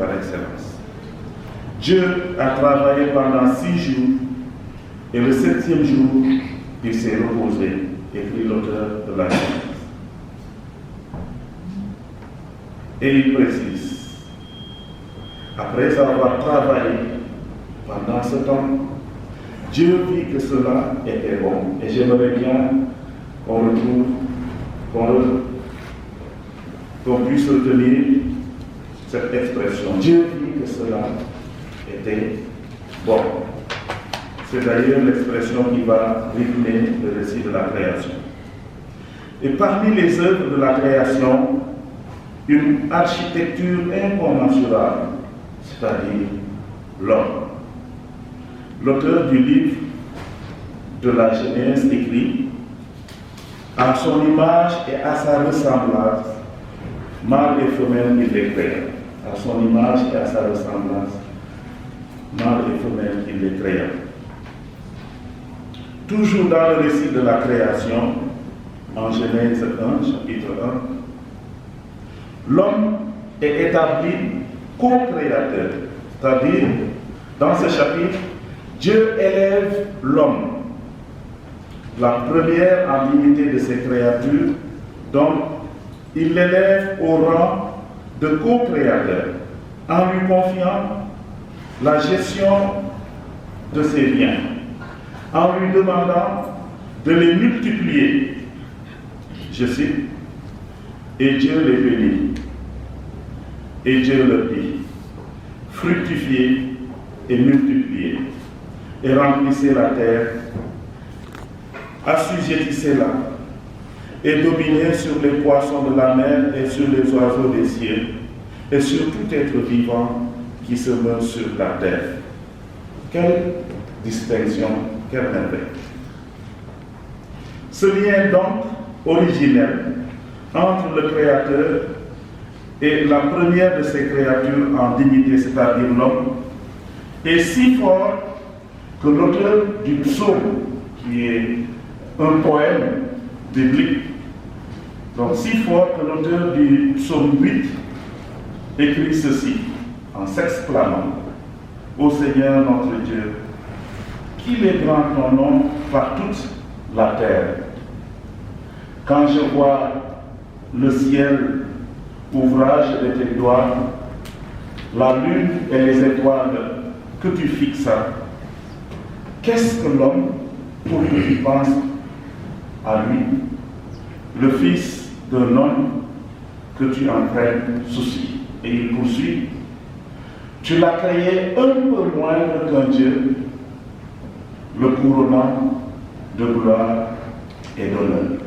par excellence. Dieu a travaillé pendant 6 jours et le 7e jour, il s'est reposé, écrit l'auteur de la Genèse. Et il précise, après avoir travaillé pendant ce temps, Dieu vit que cela était bon. Et j'aimerais bien qu'on puisse retenir cette expression. Dieu vit que cela était bon. C'est d'ailleurs l'expression qui va rythmer le récit de la création. Et parmi les œuvres de la création, une architecture incommensurable, c'est-à-dire l'homme. L'auteur du livre de la Genèse écrit « À son image et à sa ressemblance, mâle et femelle il les créa. » À son image et à sa ressemblance, mâle et femelle il les créa. Toujours dans le récit de la création, en Genèse 1, chapitre 1, l'homme est établi co-créateur, c'est-à-dire, dans ce chapitre, Dieu élève l'homme, la première en dignité de ses créatures, donc il l'élève au rang de co-créateur, en lui confiant la gestion de ses biens, en lui demandant de les multiplier. Je cite, et Dieu les bénit, et Dieu leur dit, fructifiez et multipliez, et remplissez la terre, assujettissez-la, et dominez sur les poissons de la mer et sur les oiseaux des cieux, et sur tout être vivant qui se meut sur la terre. Quelle distinction, quelle merveille. Ce lien donc originel entre le Créateur et la première de ses créatures en dignité, c'est-à-dire l'homme, est si fort que l'auteur du psaume, qui est un poème biblique, donc si fort que l'auteur du psaume 8 écrit ceci, en s'exclamant, ô Seigneur notre Dieu, qu'il est grand ton nom par toute la terre. Quand je vois le ciel, ouvrage de tes doigts, la lune et les étoiles que tu fixas, qu'est-ce que l'homme pour que tu penses à lui, le fils d'un homme que tu en prennes souci? Et il poursuit, tu l'as créé un peu moindre qu'un Dieu, le couronnant de gloire et d'honneur.